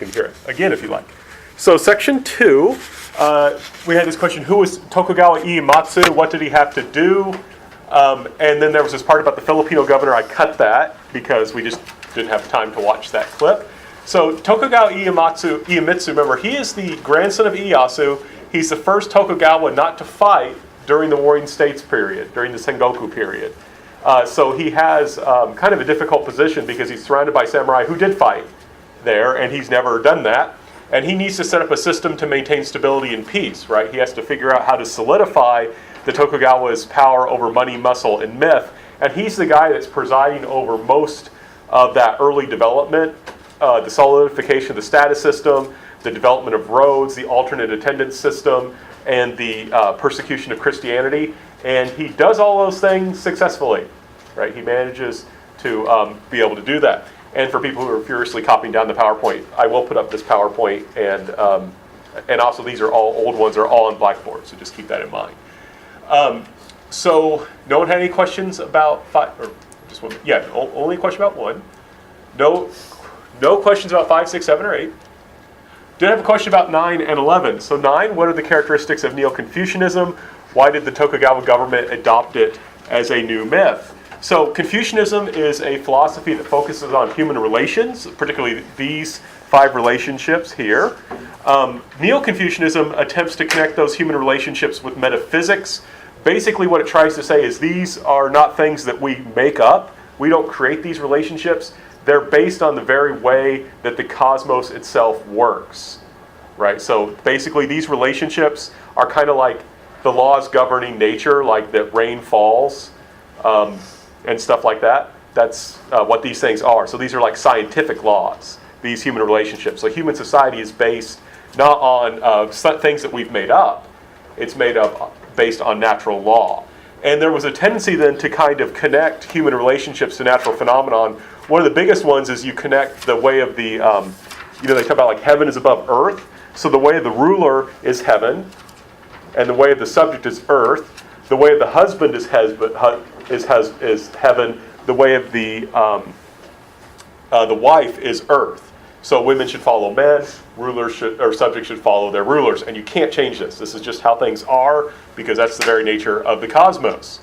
You can hear it again if you like. So section 2, we had this question, who was Tokugawa Ieyasu? What did he have to do? And then there was this part about the Filipino governor. I cut that because we just didn't have time to watch that clip. So Tokugawa Ieyasu, remember, he is the grandson of Ieyasu. He's the first Tokugawa not to fight during the Warring States period, during the Sengoku period. So he has kind of a difficult position because he's surrounded by samurai who did fight there, and he's never done that. And he needs to set up a system to maintain stability and peace, right? He has to figure out how to solidify the Tokugawa's power over money, muscle, and myth. And he's the guy that's presiding over most of that early development, the solidification of the status system, the development of roads, the alternate attendance system, and the persecution of Christianity. And he does all those things successfully, right? He manages to be able to do that. And for people who are furiously copying down the PowerPoint, I will put up this PowerPoint, and also these are all old ones, are all on Blackboard, so just keep that in mind. So no one had any questions about five, or just one? Yeah, only a question about one. No questions about 5, 6, 7, or 8. Did have a question about 9 and 11. So 9, what are the characteristics of NeoConfucianism? Why did the Tokugawa government adopt it as a new myth? So Confucianism is a philosophy that focuses on human relations, particularly these 5 relationships here. Neo-Confucianism attempts to connect those human relationships with metaphysics. Basically what it tries to say is these are not things that we make up. We don't create these relationships. They're based on the very way that the cosmos itself works, right? So basically these relationships are kind of like the laws governing nature, like that rain falls, and stuff like that. That's what these things are. So these are like scientific laws, these human relationships. So human society is based not on things that we've made up. It's made up based on natural law. And there was a tendency then to kind of connect human relationships to natural phenomenon. One of the biggest ones is you connect the way of the, they talk about like heaven is above earth. So the way of the ruler is heaven, and the way of the subject is earth. The way of the husband is heaven. The way of the wife is earth. So women should follow men. Subjects should follow their rulers. And you can't change this. This is just how things are because that's the very nature of the cosmos.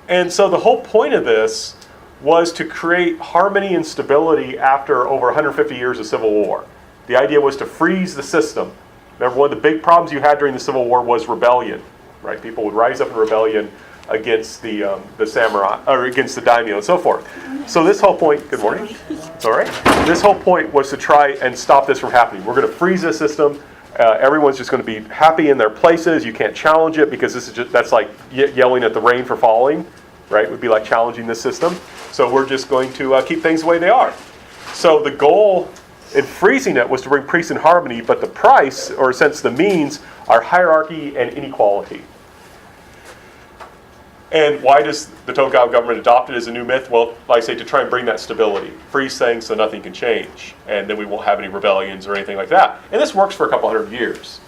And so the whole point of this was to create harmony and stability after over 150 years of civil war. The idea was to freeze the system. Remember, one of the big problems you had during the Civil War was rebellion. Right? People would rise up in rebellion against the samurai, or against the daimyo and so forth. So this whole point, good morning, it's all right. This whole point was to try and stop this from happening. We're going to freeze this system. Everyone's just going to be happy in their places. You can't challenge it because that's like yelling at the rain for falling, right? It would be like challenging this system. So we're just going to keep things the way they are. So the goal in freezing it was to bring peace and harmony, but the price, or in a sense the means, are hierarchy and inequality. And why does the Tokugawa government adopt it as a new myth? Well, like I say, to try and bring that stability. Freeze things so nothing can change. And then we won't have any rebellions or anything like that. And this works for a couple hundred years.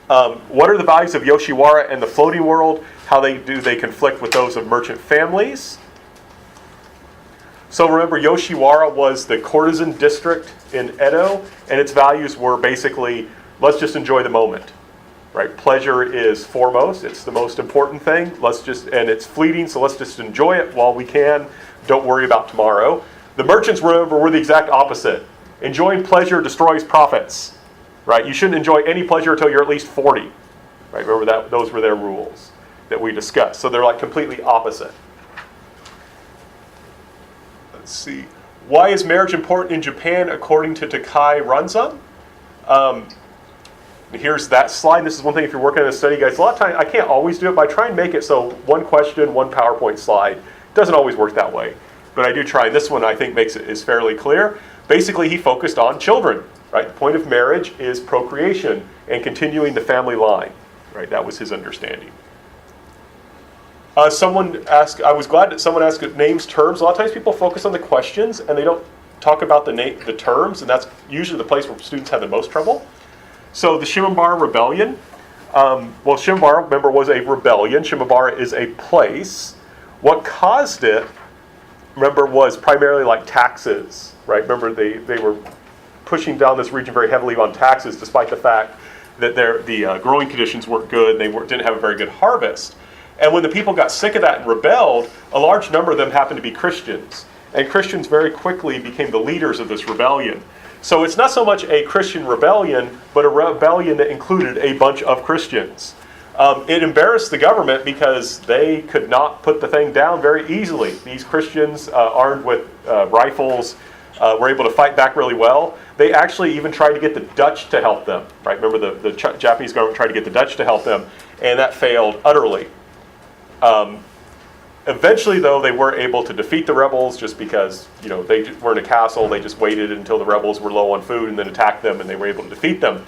What are the values of Yoshiwara and the floating world? How they conflict with those of merchant families? So remember, Yoshiwara was the courtesan district in Edo, and its values were basically, let's just enjoy the moment. Right? Pleasure is foremost. It's the most important thing. And it's fleeting, so let's just enjoy it while we can. Don't worry about tomorrow. The merchants, remember, were the exact opposite. Enjoying pleasure destroys profits. Right? You shouldn't enjoy any pleasure until you're at least 40. Right? Remember that those were their rules that we discussed. So they're like completely opposite. Let's see. Why is marriage important in Japan according to Takai Ranzan? Here's that slide. This is one thing if you're working on a study, guys. A lot of times, I can't always do it, but I try and make it so one question, one PowerPoint slide. It doesn't always work that way, but I do try. This one, I think, is fairly clear. Basically, he focused on children. Right? The point of marriage is procreation and continuing the family line. Right? That was his understanding. Someone asked. I was glad that someone asked names, terms. A lot of times, people focus on the questions and they don't talk about the terms, and that's usually the place where students have the most trouble. So the Shimabara Rebellion, Shimabara, remember, was a rebellion. Shimabara is a place. What caused it, remember, was primarily like taxes, right? Remember, they were pushing down this region very heavily on taxes, despite the fact that the growing conditions weren't good, and they didn't have a very good harvest. And when the people got sick of that and rebelled, a large number of them happened to be Christians. And Christians very quickly became the leaders of this rebellion. So it's not so much a Christian rebellion, but a rebellion that included a bunch of Christians. It embarrassed the government because they could not put the thing down very easily. These Christians, armed with rifles, were able to fight back really well. They actually even tried to get the Dutch to help them. Right? Remember, the Japanese government tried to get the Dutch to help them, and that failed utterly. Eventually, though, they were able to defeat the rebels just because, they were in a castle. They just waited until the rebels were low on food and then attacked them, and they were able to defeat them.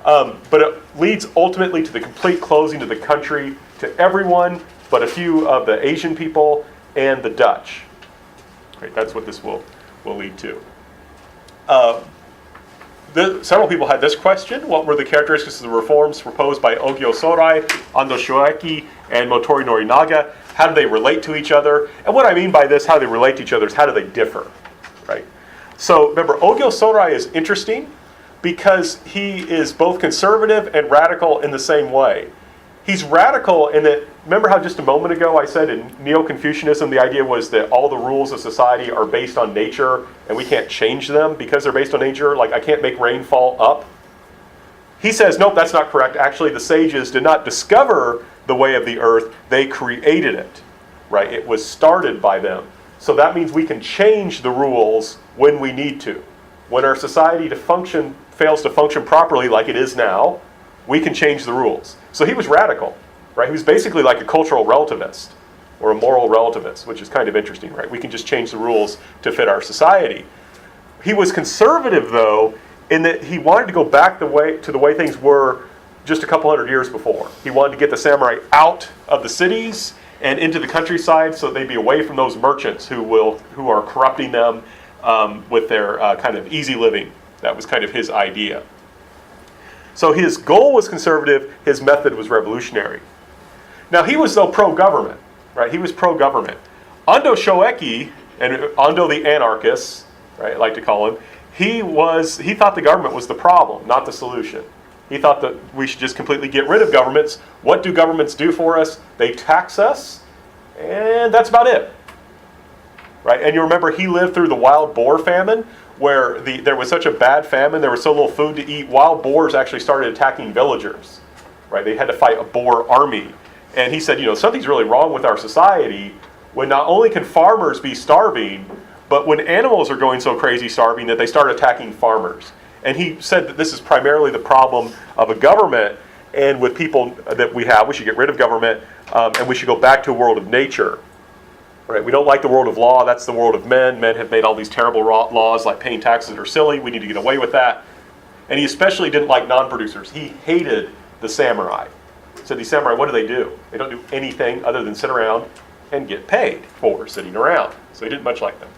But it leads ultimately to the complete closing of the country to everyone but a few of the Asian people and the Dutch. Right, that's what this will lead to. Several people had this question. What were the characteristics of the reforms proposed by Ogyo Sorai, Ando Shoeki, and Motori Nori Naga? How do they relate to each other? And what I mean by this, how they relate to each other, is how do they differ? Right? So remember, Ogyo Sorai is interesting because he is both conservative and radical in the same way. He's radical in that, remember how just a moment ago I said in NeoConfucianism the idea was that all the rules of society are based on nature and we can't change them because they're based on nature, like I can't make rain fall up? He says, nope, that's not correct. Actually, the sages did not discover the way of the earth, they created it. Right? It was started by them. So that means we can change the rules when we need to. When our society fails to function properly like it is now, we can change the rules. So he was radical, right? He was basically like a cultural relativist or a moral relativist, which is kind of interesting, right? We can just change the rules to fit our society. He was conservative, though, in that he wanted to go back to the way things were just a couple hundred years before. He wanted to get the samurai out of the cities and into the countryside so they'd be away from those merchants who are corrupting them with their kind of easy living. That was kind of his idea. So his goal was conservative, his method was revolutionary. Now he was, though, pro-government, right? He was pro-government. Ando Shoeki, and Ando the anarchist, right, I like to call him, he thought the government was the problem, not the solution. He thought that we should just completely get rid of governments. What do governments do for us? They tax us, and that's about it. Right? And you remember he lived through the wild boar famine, where there was such a bad famine, there was so little food to eat, wild boars actually started attacking villagers. Right? They had to fight a boar army. And he said, something's really wrong with our society when not only can farmers be starving, but when animals are going so crazy starving that they start attacking farmers. And he said that this is primarily the problem of a government, and with people that we should get rid of government, and we should go back to a world of nature. Right? We don't like the world of law, that's the world of men. Men have made all these terrible laws like paying taxes are silly, we need to get away with that. And he especially didn't like non-producers. He hated the samurai. He said, these samurai, what do? They don't do anything other than sit around and get paid for sitting around. So he didn't much like them.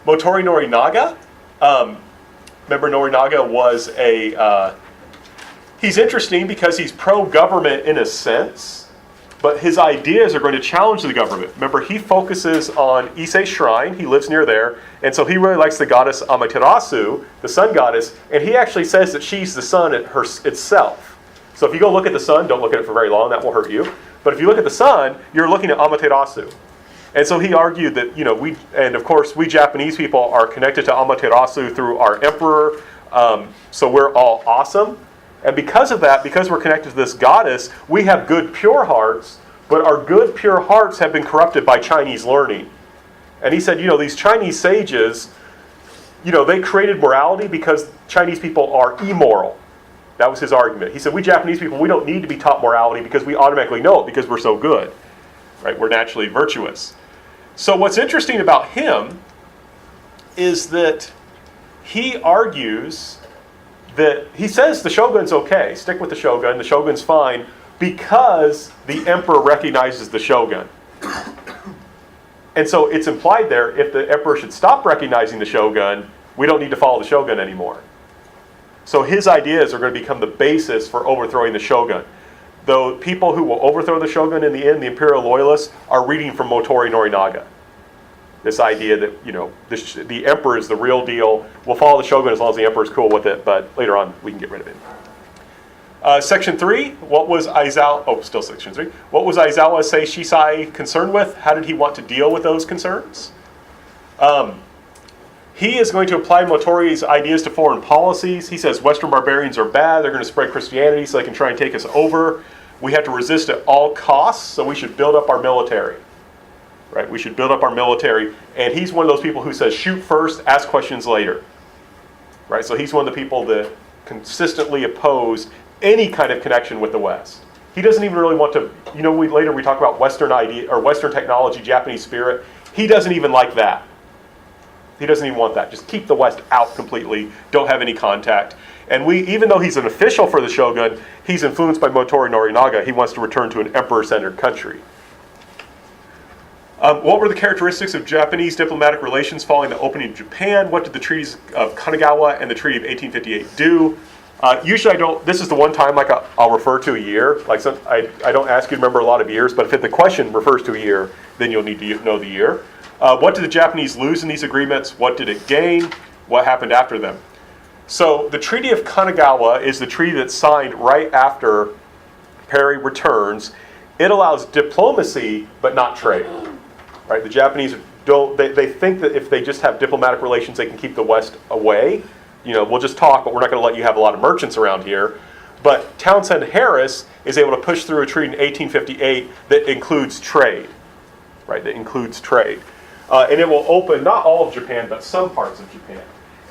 Motori Nori Naga, remember, Nori Naga was he's interesting because he's pro-government in a sense, but his ideas are going to challenge the government. Remember, he focuses on Ise Shrine, he lives near there, and so he really likes the goddess Amaterasu, the sun goddess, and he actually says that she's the sun itself. So if you go look at the sun, don't look at it for very long, that will hurt you, but if you look at the sun, you're looking at Amaterasu. And so he argued that, of course, we Japanese people are connected to Amaterasu through our emperor, so we're all awesome. And because of that, because we're connected to this goddess, we have good, pure hearts, but our good, pure hearts have been corrupted by Chinese learning. And he said, these Chinese sages, they created morality because Chinese people are immoral. That was his argument. He said, we Japanese people, we don't need to be taught morality because we automatically know it because we're so good. Right? We're naturally virtuous. So what's interesting about him is that he argues that he says the shogun's okay, stick with the shogun's fine, because the emperor recognizes the shogun. And so it's implied there, if the emperor should stop recognizing the shogun, we don't need to follow the shogun anymore. So his ideas are going to become the basis for overthrowing the shogun. Though people who will overthrow the shogun in the end, the imperial loyalists, are reading from Motori Nori Naga. This idea that, the emperor is the real deal. We'll follow the shogun as long as the emperor is cool with it, but later on we can get rid of it. Section 3, what was Aizawa, still section 3. What was Aizawa Shisai concerned with? How did he want to deal with those concerns? He is going to apply Motori's ideas to foreign policies. He says Western barbarians are bad. They're going to spread Christianity so they can try and take us over. We have to resist at all costs, so we should build up our military. Right? We should build up our military. And he's one of those people who says shoot first, ask questions later. Right? So he's one of the people that consistently oppose any kind of connection with the West. He doesn't even really want to, later we talk about Western idea or Western technology, Japanese spirit. He doesn't even like that. He doesn't even want that. Just keep the West out completely. Don't have any contact. And even though he's an official for the shogun, he's influenced by Motori Nori Naga. He wants to return to an emperor-centered country. What were the characteristics of Japanese diplomatic relations following the opening of Japan? What did the treaties of Kanagawa and the Treaty of 1858 do? Usually this is the one time I'll refer to a year. I don't ask you to remember a lot of years, but if the question refers to a year, then you'll need to know the year. What did the Japanese lose in these agreements? What did it gain? What happened after them? So the Treaty of Kanagawa is the treaty that's signed right after Perry returns. It allows diplomacy, but not trade. Right? The Japanese they think that if they just have diplomatic relations, they can keep the West away. We'll just talk, but we're not going to let you have a lot of merchants around here. But Townsend Harris is able to push through a treaty in 1858 that includes trade. Right? That includes trade. And it will open not all of Japan, but some parts of Japan.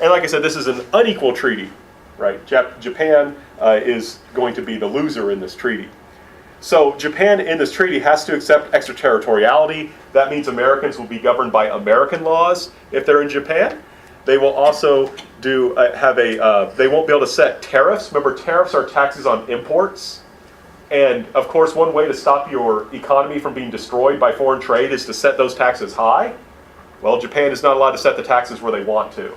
And like I said, this is an unequal treaty, right? Japan is going to be the loser in this treaty. So Japan in this treaty has to accept extraterritoriality. That means Americans will be governed by American laws if they're in Japan. They will also they won't be able to set tariffs. Remember, tariffs are taxes on imports. And of course, one way to stop your economy from being destroyed by foreign trade is to set those taxes high. Well, Japan is not allowed to set the taxes where they want to.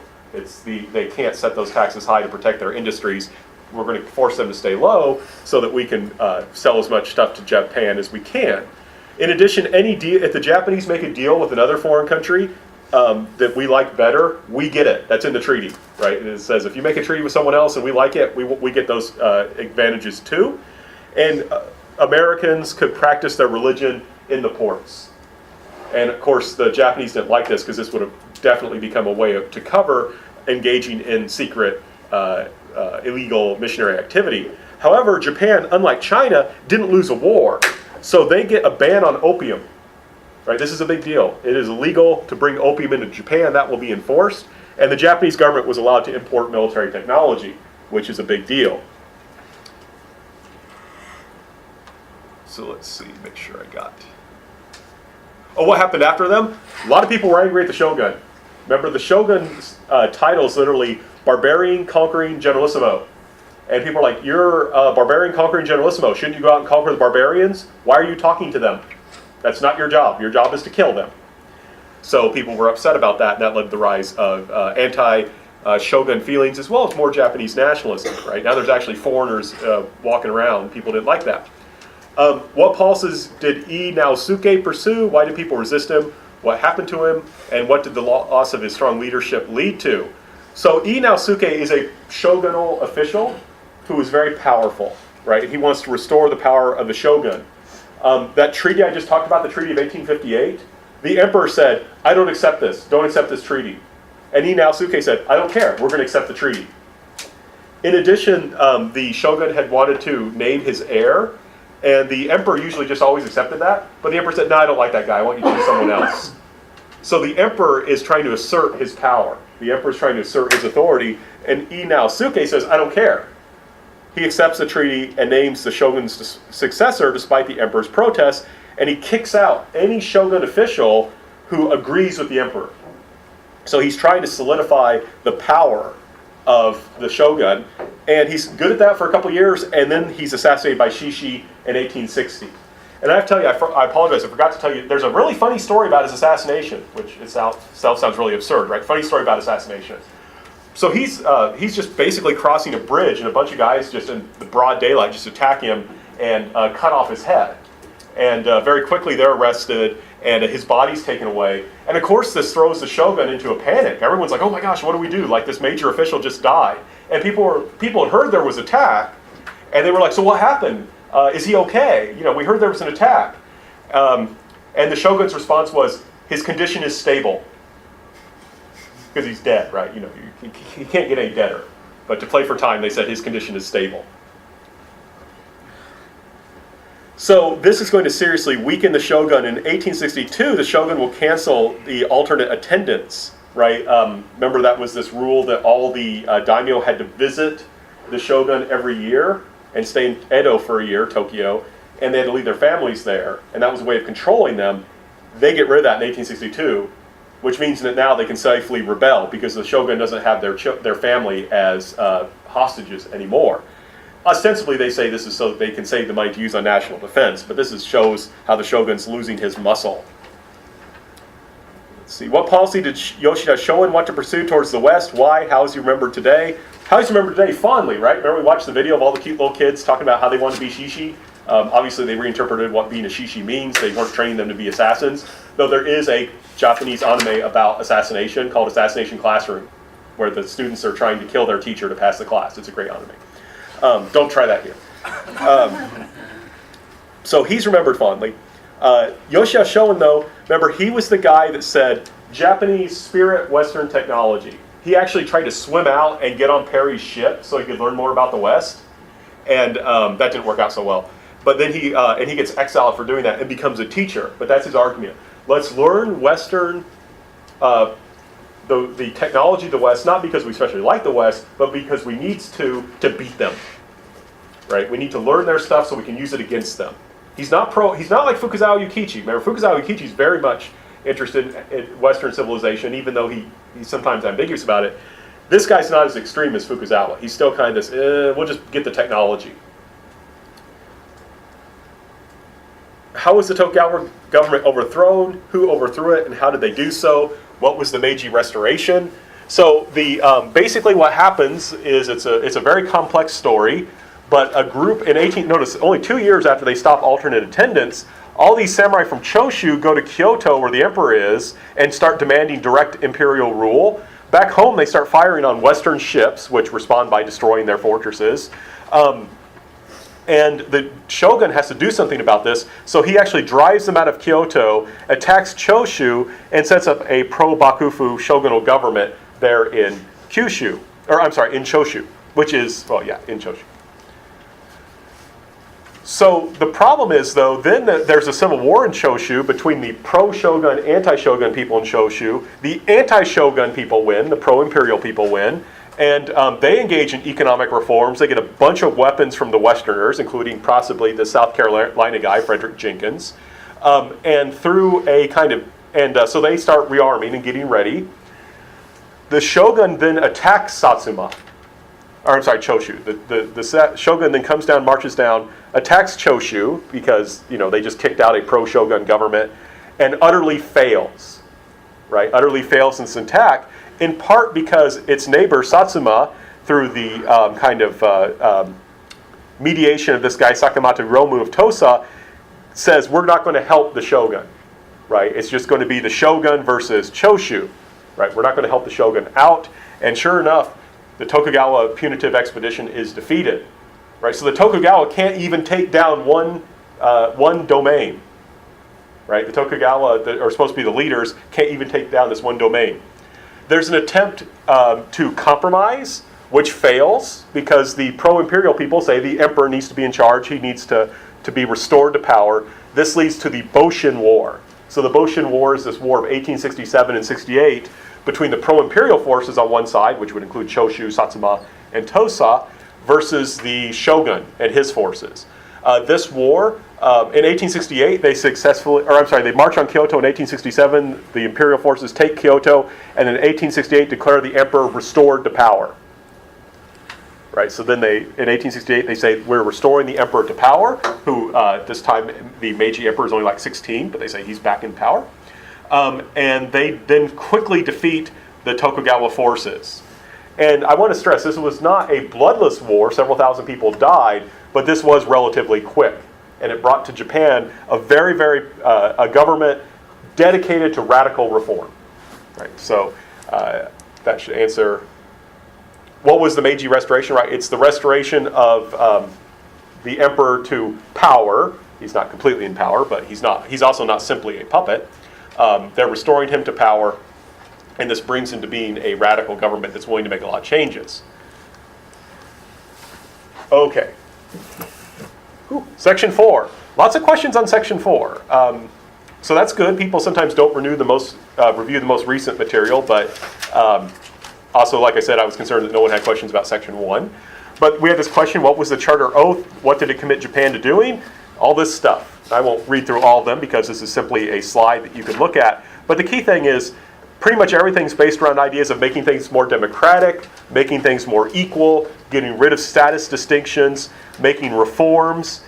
They can't set those taxes high to protect their industries. We're going to force them to stay low so that we can sell as much stuff to Japan as we can. In addition, if the Japanese make a deal with another foreign country that we like better, we get it. That's in the treaty, right? And it says if you make a treaty with someone else and we like it, we get those advantages too. And Americans could practice their religion in the ports. And of course, the Japanese didn't like this because this would have definitely become a way to cover engaging in secret illegal missionary activity. However, Japan, unlike China, didn't lose a war. So they get a ban on opium. Right? This is a big deal. It is illegal to bring opium into Japan. That will be enforced. And the Japanese government was allowed to import military technology, which is a big deal. So let's see, make sure I got. Oh, what happened after them? A lot of people were angry at the shogun. Remember, the shogun's title is literally Barbarian Conquering Generalissimo. And people are like, you're a Barbarian Conquering Generalissimo. Shouldn't you go out and conquer the barbarians? Why are you talking to them? That's not your job. Your job is to kill them. So people were upset about that, and that led to the rise of anti-shogun feelings, as well as more Japanese nationalism. Right? Now there's actually foreigners walking around. People didn't like that. What policies did Naosuke pursue? Why did people resist him? What happened to him? And what did the loss of his strong leadership lead to? So Naosuke is a shogunal official who is very powerful, right? He wants to restore the power of the shogun. That treaty I just talked about, the Treaty of 1858, the emperor said, I don't accept this. Don't accept this treaty. And Naosuke said, I don't care. We're going to accept the treaty. In addition, the shogun had wanted to name his heir. And the emperor usually just always accepted that. But the emperor said, no, I don't like that guy. I want you to choose someone else. So the emperor is trying to assert his power. The emperor is trying to assert his authority. And Naosuke says, I don't care. He accepts the treaty and names the shogun's successor despite the emperor's protests. And he kicks out any shogun official who agrees with the emperor. So he's trying to solidify the power of the shogun, and he's good at that for a couple of years, and then he's assassinated by Shishi in 1860. And I have to tell you, I apologize, I forgot to tell you, there's a really funny story about his assassination, which itself sounds really absurd, right? Funny story about assassination. So he's just basically crossing a bridge, and a bunch of guys just in the broad daylight just attack him and cut off his head. And very quickly they're arrested, and his body's taken away. And of course this throws the shogun into a panic. Everyone's like, oh my gosh, what do we do? Like, this major official just died. And people had heard there was attack, and they were like, so what happened? Is he okay? You know, we heard there was an attack. And the shogun's response was, his condition is stable. Because he's dead, right? You know, he can't get any deader. But to play for time, they said his condition is stable. So this is going to seriously weaken the shogun. In 1862, the shogun will cancel the alternate attendance, right? Remember, that was this rule that all the daimyo had to visit the shogun every year and stay in Edo for a year, Tokyo, and they had to leave their families there, and that was a way of controlling them. They get rid of that in 1862, which means that now they can safely rebel because the shogun doesn't have their family as hostages anymore. Ostensibly, they say this is so that they can save the money to use on national defense, but this shows how the shogun's losing his muscle. Let's see, what policy did Yoshida Shoin want to pursue towards the West? Why? How is he remembered today? How is he remembered today? Fondly, right? Remember we watched the video of all the cute little kids talking about how they want to be shishi? Obviously, they reinterpreted what being a shishi means. They weren't training them to be assassins. Though there is a Japanese anime about assassination called Assassination Classroom, where the students are trying to kill their teacher to pass the class. It's a great anime. Don't try that here. So he's remembered fondly. Yoshida Shoin, though, remember, he was the guy that said, Japanese spirit, Western technology. He actually tried to swim out and get on Perry's ship so he could learn more about the West. And that didn't work out so well. But then he gets exiled for doing that and becomes a teacher. But that's his argument. Let's learn Western, the technology of the West, not because we especially like the West, but because we need to beat them. Right? We need to learn their stuff so we can use it against them. He's not like Fukuzawa Yukichi. Remember, Fukuzawa Yukichi's very much interested in Western civilization, even though he's sometimes ambiguous about it. This guy's not as extreme as Fukuzawa. He's still kind of this, we'll just get the technology. How was the Tokugawa government overthrown? Who overthrew it, and how did they do so? What was the Meiji Restoration? So basically what happens is it's a very complex story, but a group in notice only 2 years after they stop alternate attendance, all these samurai from Choshu go to Kyoto, where the emperor is, and start demanding direct imperial rule. Back home, they start firing on Western ships, which respond by destroying their fortresses. And the shogun has to do something about this, so he actually drives them out of Kyoto, attacks Choshu, and sets up a pro-Bakufu shogunal government there in Kyushu, in Choshu, which is, in Choshu. So the problem is, though, then there's a civil war in Choshu between the pro-shogun, anti-shogun people in Choshu. The anti-shogun people win, the pro-imperial people win, and they engage in economic reforms. They get a bunch of weapons from the Westerners, including possibly the South Carolina guy, Frederick Jenkins. And through a kind of, so they start rearming and getting ready. The shogun then attacks Choshu. The shogun then comes down, marches down, attacks Choshu because they just kicked out a pro-shogun government, and utterly fails. Right, utterly fails in its attack, in part because its neighbor Satsuma, through the mediation of this guy Sakamoto Romu of Tosa, says we're not going to help the shogun. Right, it's just going to be the shogun versus Choshu. Right, we're not going to help the shogun out, and sure enough, the Tokugawa punitive expedition is defeated. Right, so the Tokugawa can't even take down one domain. Right, the Tokugawa that are supposed to be the leaders can't even take down this one domain. There's an attempt to compromise, which fails because the pro-imperial people say the emperor needs to be in charge. He needs to be restored to power. This leads to the Boshin War. So the Boshin War is this war of 1867 and 68 between the pro-imperial forces on one side, which would include Choshu, Satsuma, and Tosa, versus the shogun and his forces. This war, in 1868, they march on Kyoto in 1867. The imperial forces take Kyoto, and in 1868 declare the emperor restored to power. Right, so then in 1868, they say, we're restoring the emperor to power, who this time the Meiji emperor is only like 16, but they say he's back in power. And they then quickly defeat the Tokugawa forces. And I want to stress, this was not a bloodless war. Several thousand people died, but this was relatively quick. And it brought to Japan a very, very, a government dedicated to radical reform. Right? So that should answer, what was the Meiji Restoration? Right? It's the restoration of the emperor to power. He's not completely in power, but he's also not simply a puppet. They're restoring him to power, and this brings into being a radical government that's willing to make a lot of changes. Okay. Section 4. Lots of questions on Section 4. So that's good. People sometimes don't review the most recent material, but also, like I said, I was concerned that no one had questions about Section 1. But we had this question, what was the Charter Oath? What did it commit Japan to doing? All this stuff. I won't read through all of them because this is simply a slide that you can look at. But the key thing is, pretty much everything's based around ideas of making things more democratic, making things more equal, getting rid of status distinctions, making reforms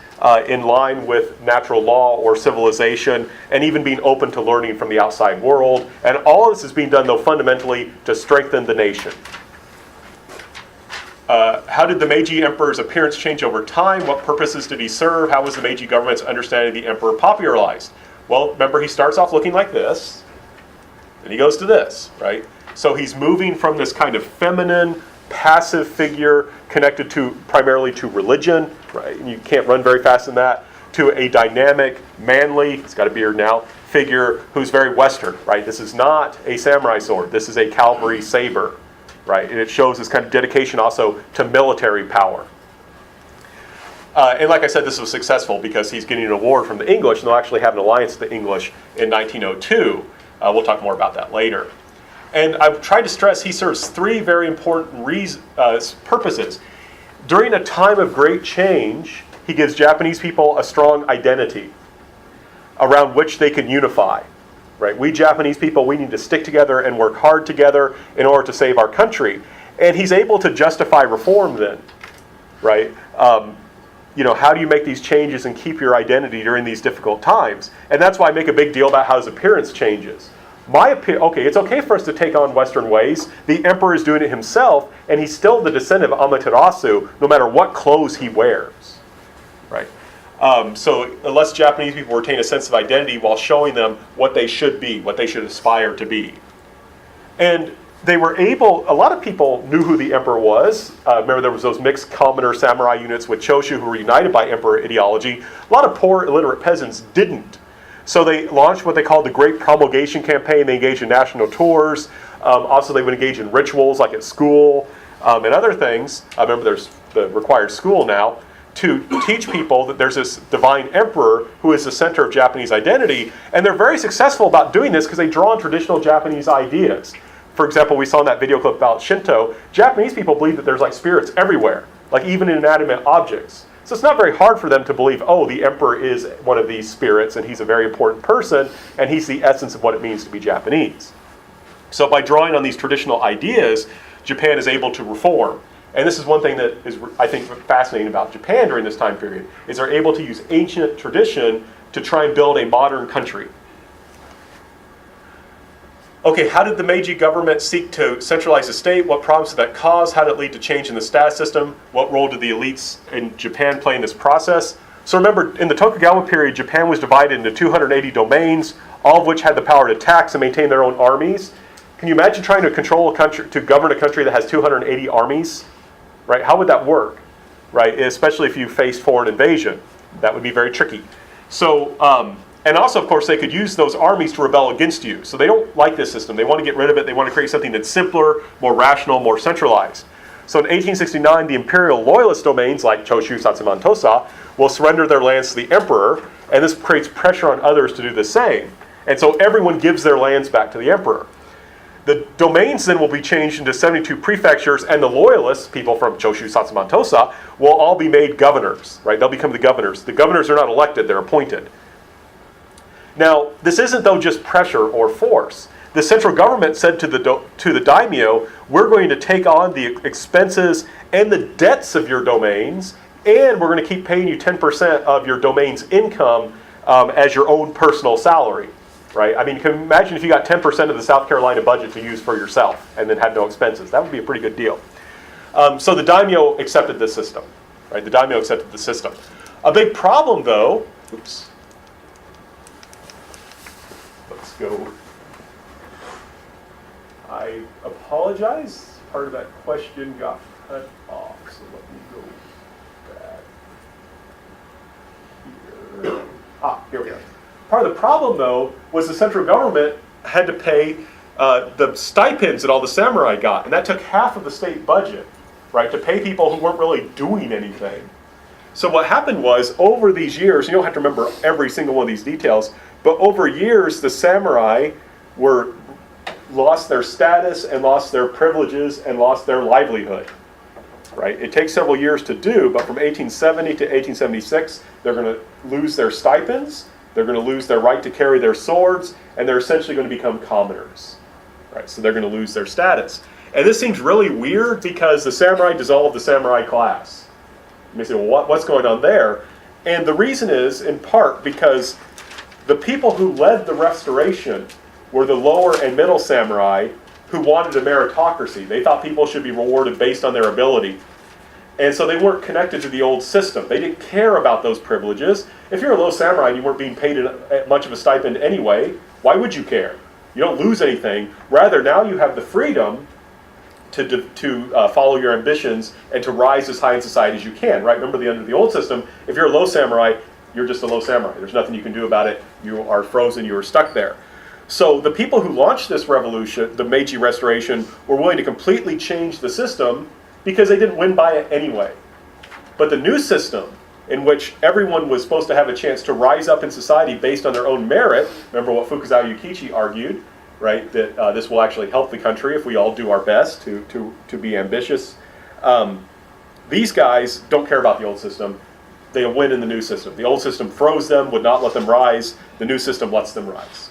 in line with natural law or civilization, and even being open to learning from the outside world. And all of this is being done, though, fundamentally to strengthen the nation. How did the Meiji Emperor's appearance change over time? What purposes did he serve? How was the Meiji government's understanding of the emperor popularized? Well, remember, he starts off looking like this, and he goes to this, right? So he's moving from this kind of feminine, passive figure connected primarily to religion, right? And you can't run very fast in that, to a dynamic, manly, he's got a beard now, figure who's very Western, right? This is not a samurai sword. This is a cavalry saber, right? And it shows this kind of dedication also to military power. And like I said, this was successful because he's getting an award from the English, and they'll actually have an alliance with the English in 1902. We'll talk more about that later. And I've tried to stress he serves three very important purposes. During a time of great change, he gives Japanese people a strong identity around which they can unify. Right? We Japanese people, we need to stick together and work hard together in order to save our country. And he's able to justify reform then. Right? How do you make these changes and keep your identity during these difficult times? And that's why I make a big deal about how his appearance changes. It's okay for us to take on Western ways. The emperor is doing it himself, and he's still the descendant of Amaterasu, no matter what clothes he wears. Right? So unless Japanese people retain a sense of identity while showing them what they should be, what they should aspire to be. And they were a lot of people knew who the emperor was. Remember, there was those mixed commoner samurai units with Choshu who were united by emperor ideology. A lot of poor, illiterate peasants didn't. So they launched what they called the Great Promulgation Campaign. They engaged in national tours. Also, they would engage in rituals like at school and other things. Remember, there's the required school now to teach people that there's this divine emperor who is the center of Japanese identity. And they're very successful about doing this because they draw on traditional Japanese ideas. For example, we saw in that video clip about Shinto, Japanese people believe that there's like spirits everywhere, like even in inanimate objects. So it's not very hard for them to believe, the emperor is one of these spirits and he's a very important person and he's the essence of what it means to be Japanese. So by drawing on these traditional ideas, Japan is able to reform. And this is one thing that is, I think, fascinating about Japan during this time period, is they're able to use ancient tradition to try and build a modern country. Okay, how did the Meiji government seek to centralize the state? What problems did that cause? How did it lead to change in the status system? What role did the elites in Japan play in this process? So remember, in the Tokugawa period, Japan was divided into 280 domains, all of which had the power to tax and maintain their own armies. Can you imagine trying to control a country, to govern a country that has 280 armies? Right? How would that work? Right? Especially if you faced foreign invasion. That would be very tricky. So, and also, of course, they could use those armies to rebel against you. So they don't like this system. They want to get rid of it. They want to create something that's simpler, more rational, more centralized. So in 1869, the imperial loyalist domains, like Choshu, Satsuma, and Tosa, will surrender their lands to the emperor, and this creates pressure on others to do the same. And so everyone gives their lands back to the emperor. The domains then will be changed into 72 prefectures, and the loyalists, people from Choshu, Satsuma, and Tosa, will all be made governors. Right? They'll become the governors. The governors are not elected, they're appointed. Now, this isn't, though, just pressure or force. The central government said to the daimyo, we're going to take on the expenses and the debts of your domains, and we're going to keep paying you 10% of your domain's income as your own personal salary. Right? I mean, you can imagine if you got 10% of the South Carolina budget to use for yourself and then had no expenses. That would be a pretty good deal. So the daimyo accepted this system. Right? The daimyo accepted the system. A big problem, though, go. I apologize. Part of that question got cut off, so let me go back here. Here we go. Part of the problem, though, was the central government had to pay the stipends that all the samurai got, and that took half of the state budget, right, to pay people who weren't really doing anything. So what happened was, over these years, you don't have to remember every single one of these details, but over years, the samurai lost their status and lost their privileges and lost their livelihood, right? It takes several years to do, but from 1870 to 1876, they're going to lose their stipends, they're going to lose their right to carry their swords, and they're essentially going to become commoners, right? So they're going to lose their status. And this seems really weird because the samurai dissolved the samurai class. You may say, well, what's going on there? And the reason is, in part, because the people who led the restoration were the lower and middle samurai who wanted a meritocracy. They thought people should be rewarded based on their ability. And so they weren't connected to the old system. They didn't care about those privileges. If you're a low samurai and you weren't being paid much of a stipend anyway, why would you care? You don't lose anything. Rather, now you have the freedom to follow your ambitions and to rise as high in society as you can, right? Remember, under the old system, if you're a low samurai, you're just a low samurai. There's nothing you can do about it. You are frozen. You are stuck there. So the people who launched this revolution, the Meiji Restoration, were willing to completely change the system because they didn't win by it anyway. But the new system, in which everyone was supposed to have a chance to rise up in society based on their own merit, remember what Fukuzawa Yukichi argued, right, that this will actually help the country if we all do our best to be ambitious. These guys don't care about the old system. They win in the new system. The old system froze them, would not let them rise. The new system lets them rise.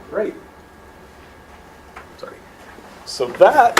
Great. Sorry. So that